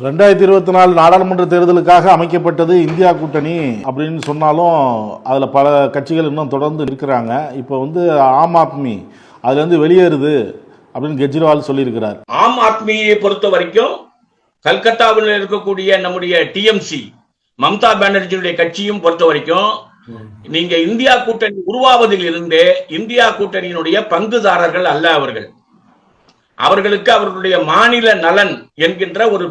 2024 நாடாளுமன்ற தேர்தலுக்காக அமைக்கப்பட்டது இந்தியா கூட்டணி அப்படின்னு சொன்னாலும் அதில் பல கட்சிகள் இன்னும் தொடர்ந்து இருக்கிறாங்க. இப்போ ஆம் ஆத்மி அதுலேருந்து வெளியேறுது அப்படின்னு கெஜ்ரிவால் சொல்லியிருக்கிறார். ஆம் ஆத்மியை பொறுத்த வரைக்கும் கல்கத்தாவில் இருக்கக்கூடிய நம்முடைய டிஎம்சி மம்தா பானர்ஜியுடைய கட்சியும் பொறுத்த வரைக்கும் நீங்க இந்தியா கூட்டணி உருவாவதில் இருந்தே இந்தியா கூட்டணியினுடைய பங்குதாரர்கள் அல்ல. அவர்களுக்கு அவர்களுடைய மாநில நலன் என்கின்ற ஒரு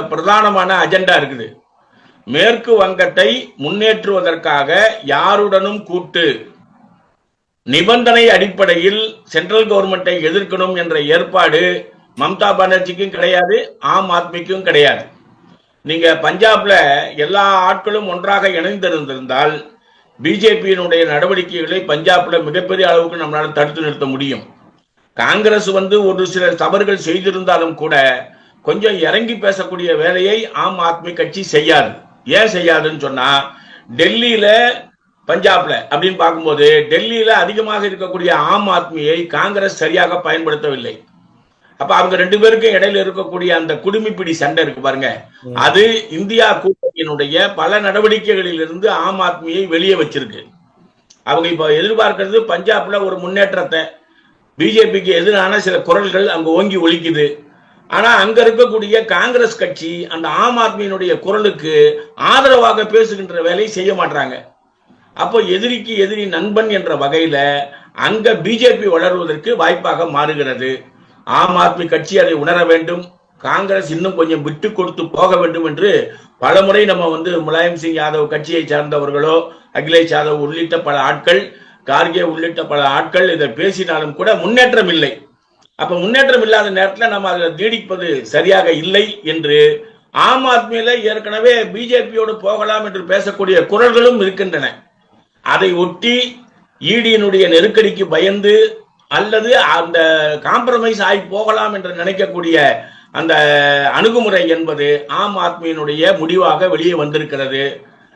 பிரதானமான அஜெண்டா இருக்குது. மேற்கு வங்கத்தை முன்னேற்றுவதற்காக யாருடனும் கூட்டு நிபந்தனை அடிப்படையில் சென்ட்ரல் கவர்மெண்டை எதிர்க்கணும் என்ற ஏற்பாடு மம்தா பானர்ஜிக்கும் கிடையாது, ஆம் ஆத்மிக்கும் கிடையாது. நீங்க பஞ்சாப்ல எல்லா ஆட்களும் ஒன்றாக இணைந்திருந்திருந்தால் பிஜேபியினுடைய நடவடிக்கைகளை பஞ்சாப்ல மிகப்பெரிய அளவுக்கு நம்மளால தடுத்து நிறுத்த முடியும். காங்கிரஸ் ஒரு சில தவறுகள் செய்திருந்தாலும் கூட கொஞ்சம் இறங்கி பேசக்கூடிய வேலையை ஆம் ஆத்மி கட்சி செய்யாது. ஏன் செய்யாதுன்னு சொன்னா, டெல்லியில பஞ்சாப்ல அப்படின்னு பார்க்கும்போது டெல்லியில அதிகமாக இருக்கக்கூடிய ஆம் ஆத்மியை காங்கிரஸ் சரியாக பயன்படுத்தவில்லை. அப்ப அவங்க ரெண்டு பேருக்கும் இடையில இருக்கக்கூடிய அந்த குடுமிப்பிடி சண்டை இருக்கு பாருங்க, அது இந்தியா கூட்டணியினுடைய பல நடவடிக்கைகளில் இருந்து ஆம் ஆத்மியை வெளியே வச்சிருக்கு. அவங்க இப்ப எதிர்பார்க்கிறது பஞ்சாப்ல ஒரு முன்னேற்றத்தை, பிஜேபிக்கு எதிரான சில குரல்கள் அங்க ஓங்கி ஒலிக்குது. ஆனா அங்க இருக்கக்கூடிய காங்கிரஸ் கட்சி அந்த ஆம் ஆத்மியினுடைய குரலுக்கு ஆதரவாக பேசுகின்ற வேலையை செய்ய மாட்டாங்க. அப்போ எதிரிக்கு எதிரி நண்பன் என்ற வகையில அங்க பிஜேபி வளர்வதற்கு வாய்ப்பாக மாறுகிறது. ஆம் ஆத்மி கட்சி அதை உணர வேண்டும். காங்கிரஸ் இன்னும் கொஞ்சம் விட்டு கொடுத்து போக வேண்டும் என்று பலமுறை நம்ம முலாயம் சிங் யாதவ் கட்சியை சார்ந்தவர்களோ, அகிலேஷ் யாதவ் உள்ளிட்ட பல ஆட்கள், கார்கே உள்ளிட்ட பல ஆட்கள் இதை பேசினாலும் கூட முன்னேற்றம் இல்லை. அப்ப முன்னேற்றம் இல்லாத நேரத்தில் நம்ம அதை நீடிப்பது சரியாக இல்லை என்று ஆம் ஆத்மியில ஏற்கனவே பிஜேபியோடு போகலாம் என்று பேசக்கூடிய குரல்களும் இருக்கின்றன. அதை ஒட்டி ஈடியினுடைய நெருக்கடிக்கு பயந்து அல்லது அந்த காம்ப்ரமைஸ் ஆகி போகலாம் என்று நினைக்கக்கூடிய அந்த அணுகுமுறை என்பது ஆம் ஆத்மியினுடைய முடிவாக வெளியே வந்திருக்கிறது.